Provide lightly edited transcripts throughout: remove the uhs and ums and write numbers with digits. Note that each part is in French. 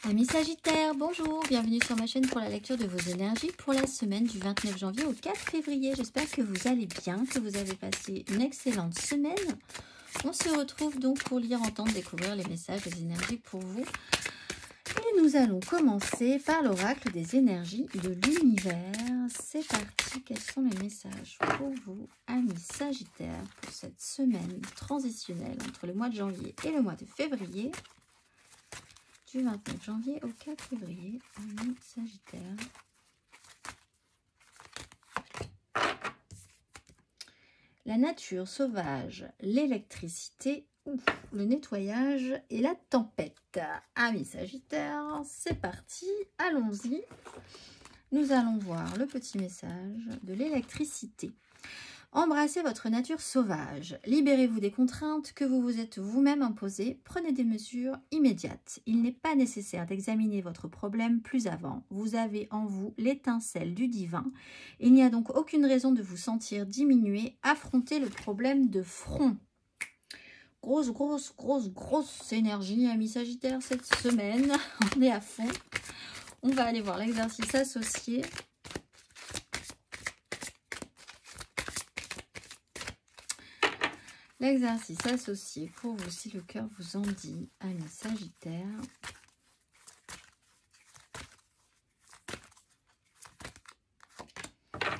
Amis Sagittaires, bonjour, bienvenue sur ma chaîne pour la lecture de vos énergies pour la semaine du 29 janvier au 4 février. J'espère que vous allez bien, que vous avez passé une excellente semaine. On se retrouve donc pour lire, entendre, découvrir les messages des énergies pour vous. Et nous allons commencer par l'oracle des énergies de l'univers. C'est parti, quels sont les messages pour vous, amis Sagittaires, pour cette semaine transitionnelle entre le mois de janvier et le mois de février, du 29 janvier au 4 février, amis Sagittaire. La nature sauvage, l'électricité, le nettoyage et la tempête. Amis Sagittaire, c'est parti, allons-y. Nous allons voir le petit message de l'électricité. Embrassez votre nature sauvage, libérez-vous des contraintes que vous vous êtes vous-même imposées, prenez des mesures immédiates. Il n'est pas nécessaire d'examiner votre problème plus avant, vous avez en vous l'étincelle du divin. Il n'y a donc aucune raison de vous sentir diminué, affrontez le problème de front. Grosse énergie, amis Sagittaire, cette semaine, on est à fond. On va aller voir l'exercice associé. L'exercice associé pour vous, si le cœur vous en dit, amis Sagittaire.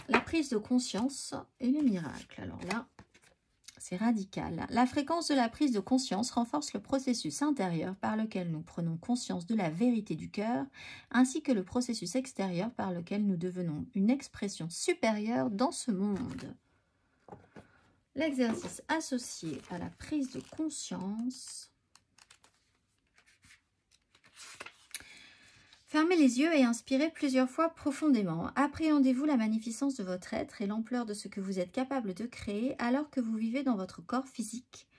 La prise de conscience et le miracle. Alors là, c'est radical. La fréquence de la prise de conscience renforce le processus intérieur par lequel nous prenons conscience de la vérité du cœur, ainsi que le processus extérieur par lequel nous devenons une expression supérieure dans ce monde. L'exercice associé à la prise de conscience. Fermez les yeux et inspirez plusieurs fois profondément. Appréhendez-vous la magnificence de votre être et l'ampleur de ce que vous êtes capable de créer alors que vous vivez dans votre corps physique.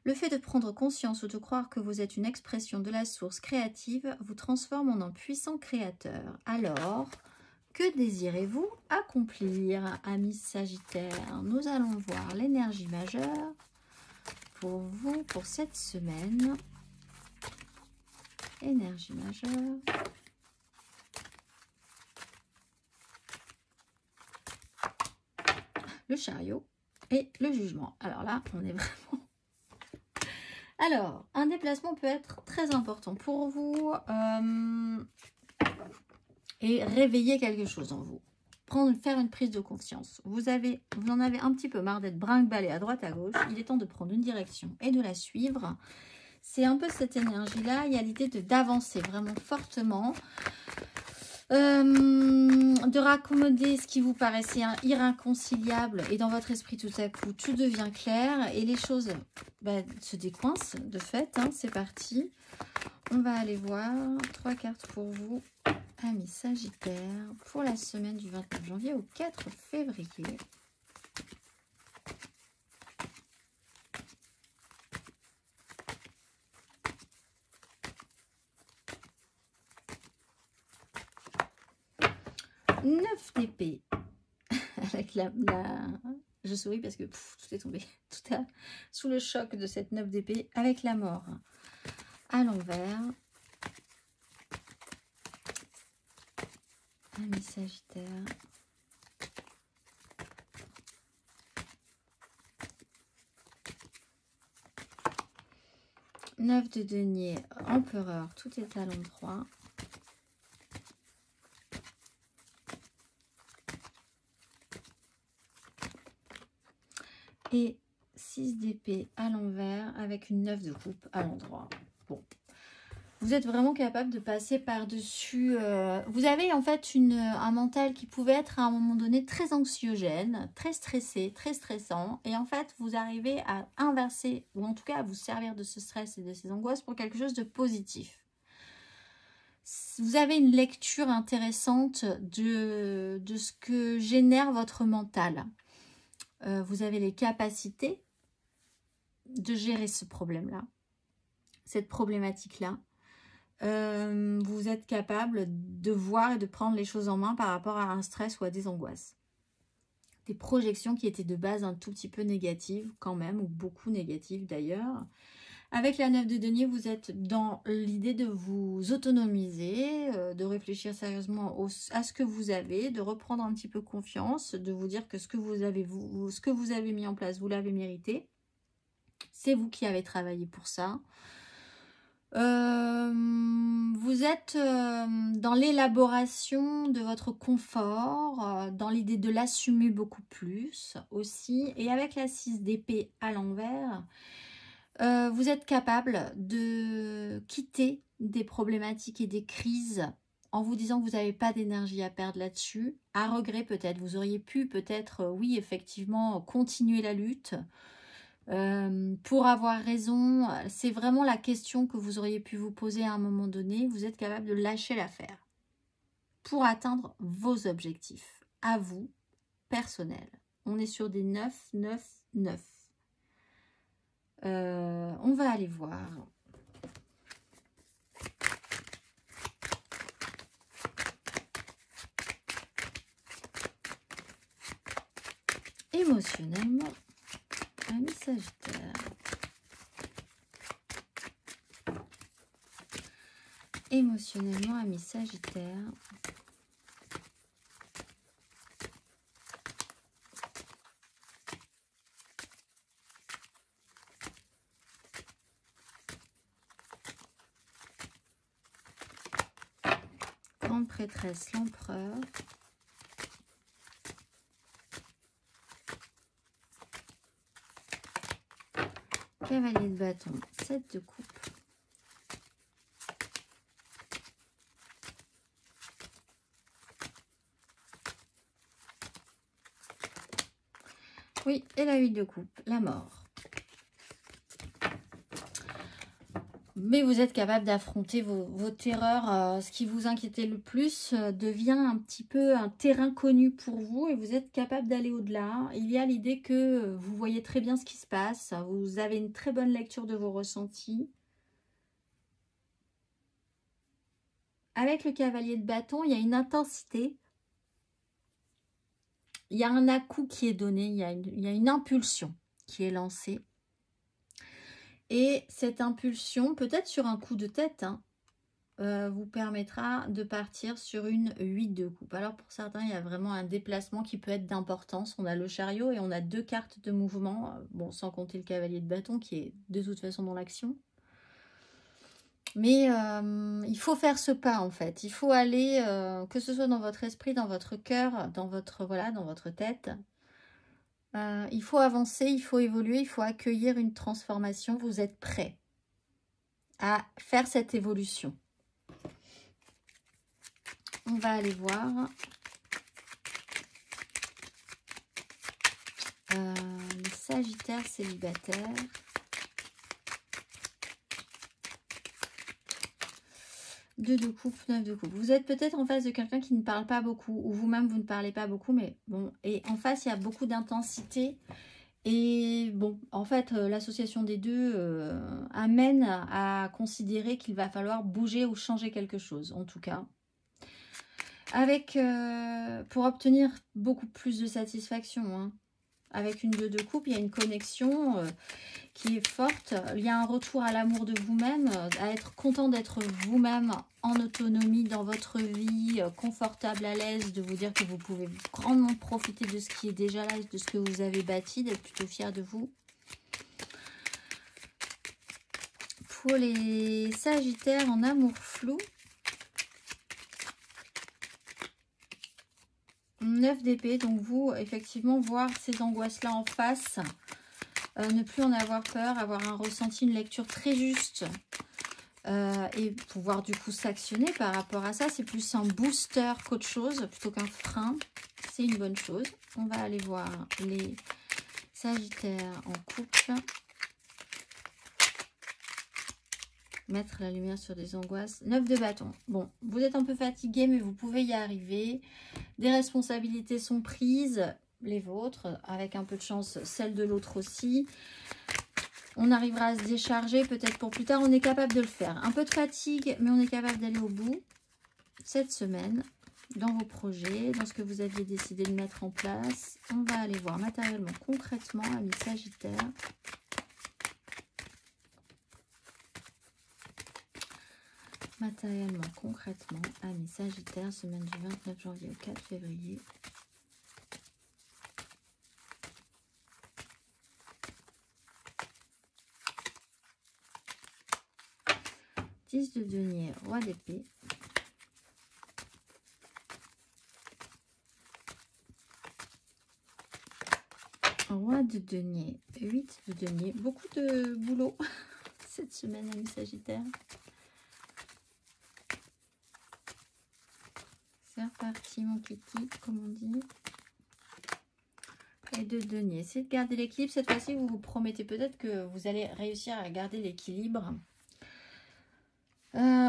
Le fait de prendre conscience ou de croire que vous êtes une expression de la source créative vous transforme en un puissant créateur. Alors, que désirez-vous accomplir, amis Sagittaires? Nous allons voir l'énergie majeure pour vous pour cette semaine. Énergie majeure. Le chariot et le jugement. Alors là, on est vraiment... Alors, un déplacement peut être très important pour vous et réveiller quelque chose en vous. Faire une prise de conscience. Vous en avez un petit peu marre d'être brinque-ballé à droite à gauche. Il est temps de prendre une direction et de la suivre. C'est un peu cette énergie-là. Il y a l'idée d'avancer vraiment fortement. De raccommoder ce qui vous paraissait irréconciliable et dans votre esprit tout à coup tout devient clair et les choses se décoincent de fait, hein, c'est parti. On va aller voir 3 cartes pour vous, amis Sagittaires, pour la semaine du 29 janvier au 4 février. Neuf d'épée. Avec je souris parce que tout est tombé. Tout sous le choc de cette 9 d'épée avec la mort à l'envers. Amis Sagittaire. Neuf de denier, empereur, tout est à l'endroit. Et 6 d'épée à l'envers avec une 9 de coupe à l'endroit. Bon, vous êtes vraiment capable de passer par-dessus. Vous avez en fait un mental qui pouvait être à un moment donné très anxiogène, très stressé, très stressant. Et en fait, vous arrivez à inverser, ou en tout cas à vous servir de ce stress et de ces angoisses pour quelque chose de positif. Vous avez une lecture intéressante de ce que génère votre mental. Vous avez les capacités de gérer ce problème-là, cette problématique-là. Vous êtes capable de voir et de prendre les choses en main par rapport à un stress ou à des angoisses. Des projections qui étaient de base un tout petit peu négatives quand même, ou beaucoup négatives d'ailleurs. Avec la 9 de denier, vous êtes dans l'idée de vous autonomiser, de réfléchir sérieusement à ce que vous avez, de reprendre un petit peu confiance, de vous dire que ce que vous avez mis en place, vous l'avez mérité. C'est vous qui avez travaillé pour ça. Vous êtes dans l'élaboration de votre confort, dans l'idée de l'assumer beaucoup plus aussi. Et avec la 6 d'épée à l'envers, vous êtes capable de quitter des problématiques et des crises en vous disant que vous n'avez pas d'énergie à perdre là-dessus. À regret peut-être, vous auriez pu peut-être, oui effectivement, continuer la lutte. Pour avoir raison, c'est vraiment la question que vous auriez pu vous poser à un moment donné. Vous êtes capable de lâcher l'affaire pour atteindre vos objectifs, à vous, personnels. On est sur des 9, 9, 9. On va aller voir. Émotionnellement, ami Sagittaire. Émotionnellement, ami Sagittaire. Grande prêtresse, l'empereur. Cavalier de bâton, 7 de coupe. Oui, et la 8 de coupe, la mort. Mais vous êtes capable d'affronter vos terreurs. Ce qui vous inquiétait le plus devient un petit peu un terrain connu pour vous et vous êtes capable d'aller au-delà. Il y a l'idée que vous voyez très bien ce qui se passe. Vous avez une très bonne lecture de vos ressentis. Avec le cavalier de bâton, il y a une intensité. Il y a un à-coup qui est donné. Il y a une impulsion qui est lancée. Et cette impulsion, peut-être sur un coup de tête, vous permettra de partir sur une 8 de coupe. Alors pour certains, il y a vraiment un déplacement qui peut être d'importance. On a le chariot et on a 2 cartes de mouvement. Bon, sans compter le cavalier de bâton qui est de toute façon dans l'action. Mais il faut faire ce pas en fait. Il faut aller, que ce soit dans votre esprit, dans votre cœur, dans votre tête. Il faut avancer, il faut évoluer, il faut accueillir une transformation. Vous êtes prêt à faire cette évolution. On va aller voir. Les Sagittaires célibataires. Deux de coupe, 9 de coupe. Vous êtes peut-être en face de quelqu'un qui ne parle pas beaucoup, ou vous-même vous ne parlez pas beaucoup, mais bon, et en face il y a beaucoup d'intensité. Et bon, en fait, l'association des deux amène à considérer qu'il va falloir bouger ou changer quelque chose, en tout cas. Avec, pour obtenir beaucoup plus de satisfaction, avec une 2 de coupe, il y a une connexion qui est forte. Il y a un retour à l'amour de vous-même, à être content d'être vous-même en autonomie dans votre vie, confortable, à l'aise, de vous dire que vous pouvez grandement profiter de ce qui est déjà là, de ce que vous avez bâti, d'être plutôt fier de vous. Pour les Sagittaires en amour flou, 9 d'épée, donc vous, effectivement, voir ces angoisses-là en face, ne plus en avoir peur, avoir un ressenti, une lecture très juste et pouvoir du coup s'actionner par rapport à ça. C'est plus un booster qu'autre chose, plutôt qu'un frein. C'est une bonne chose. On va aller voir les Sagittaires en couple. Mettre la lumière sur des angoisses. 9 de bâton. Bon, vous êtes un peu fatigué, mais vous pouvez y arriver. Des responsabilités sont prises, les vôtres, avec un peu de chance, celles de l'autre aussi. On arrivera à se décharger, peut-être pour plus tard. On est capable de le faire. Un peu de fatigue, mais on est capable d'aller au bout cette semaine, dans vos projets, dans ce que vous aviez décidé de mettre en place. On va aller voir matériellement, concrètement, amis Sagittaires. matériellement, concrètement, amis Sagittaire, semaine du 29 janvier au 4 février. De denier, roi d'épée. Roi de denier, 8 de denier. Beaucoup de boulot cette semaine, amis Sagittaire. C'est reparti, mon kiki, comme on dit. Et de denier. Essayez de garder l'équilibre. Cette fois-ci, vous vous promettez peut-être que vous allez réussir à garder l'équilibre.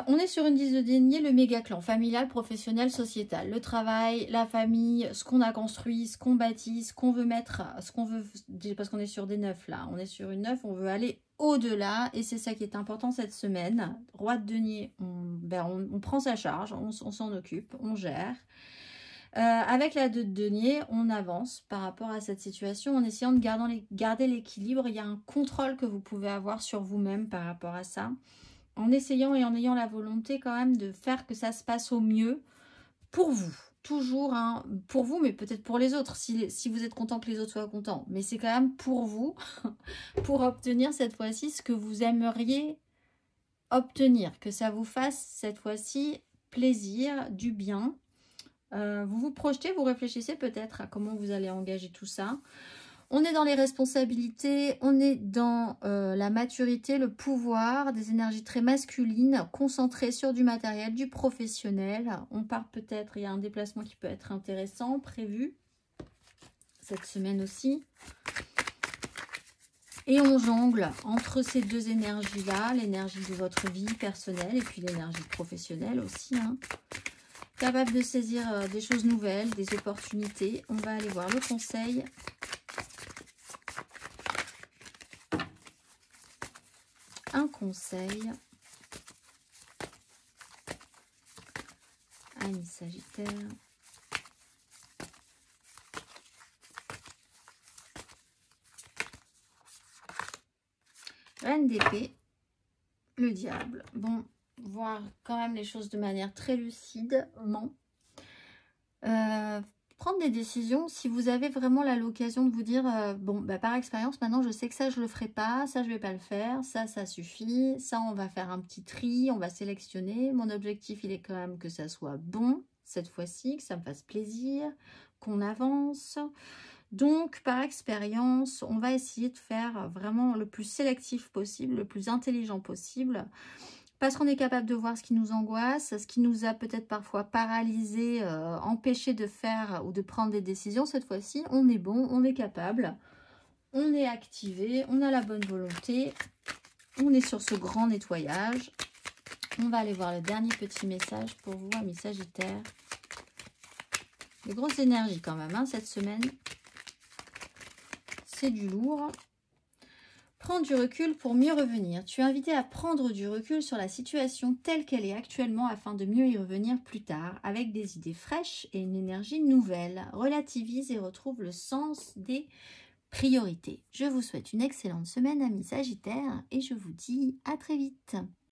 On est sur une 10 de denier, le méga clan, familial, professionnel, sociétal. Le travail, la famille, ce qu'on a construit, ce qu'on bâtit, ce qu'on veut mettre, ce qu'on veut, parce qu'on est sur des 9 là, on est sur une 9, on veut aller au-delà et c'est ça qui est important cette semaine. Roi de denier, on prend sa charge, on s'en occupe, on gère. Avec la 2 de denier, on avance par rapport à cette situation en essayant de garder l'équilibre. Il y a un contrôle que vous pouvez avoir sur vous-même par rapport à ça. En essayant et en ayant la volonté quand même de faire que ça se passe au mieux pour vous. Toujours hein, pour vous, mais peut-être pour les autres, si vous êtes content que les autres soient contents. Mais c'est quand même pour vous, pour obtenir cette fois-ci ce que vous aimeriez obtenir. Que ça vous fasse cette fois-ci plaisir, du bien. Vous vous projetez, vous réfléchissez peut-être à comment vous allez engager tout ça. On est dans les responsabilités, on est dans la maturité, le pouvoir, des énergies très masculines, concentrées sur du matériel, du professionnel. On part peut-être, il y a un déplacement qui peut être intéressant, prévu, cette semaine aussi. Et on jongle entre ces deux énergies-là, l'énergie de votre vie personnelle et puis l'énergie professionnelle aussi. Hein. Capable de saisir des choses nouvelles, des opportunités. On va aller voir le conseil. Un conseil. Amis Sagittaire. Reine d'épée. Le diable. Bon, voir quand même les choses de manière très lucidement. Prendre des décisions si vous avez vraiment l'occasion de vous dire bon bah par expérience maintenant je sais que ça je le ferai pas, ça je vais pas le faire, ça suffit, ça on va faire un petit tri, on va sélectionner. Mon objectif il est quand même que ça soit bon cette fois-ci, que ça me fasse plaisir, qu'on avance. Donc par expérience on va essayer de faire vraiment le plus sélectif possible, le plus intelligent possible. Parce qu'on est capable de voir ce qui nous angoisse, ce qui nous a peut-être parfois paralysé, empêché de faire ou de prendre des décisions. Cette fois-ci, on est bon, on est capable, on est activé, on a la bonne volonté, on est sur ce grand nettoyage. On va aller voir le dernier petit message pour vous, amis Sagittaires. Des grosses énergies quand même, hein, cette semaine. C'est du lourd. Prendre du recul pour mieux revenir. Tu es invité à prendre du recul sur la situation telle qu'elle est actuellement afin de mieux y revenir plus tard avec des idées fraîches et une énergie nouvelle. Relativise et retrouve le sens des priorités. Je vous souhaite une excellente semaine, amis Sagittaires, et je vous dis à très vite.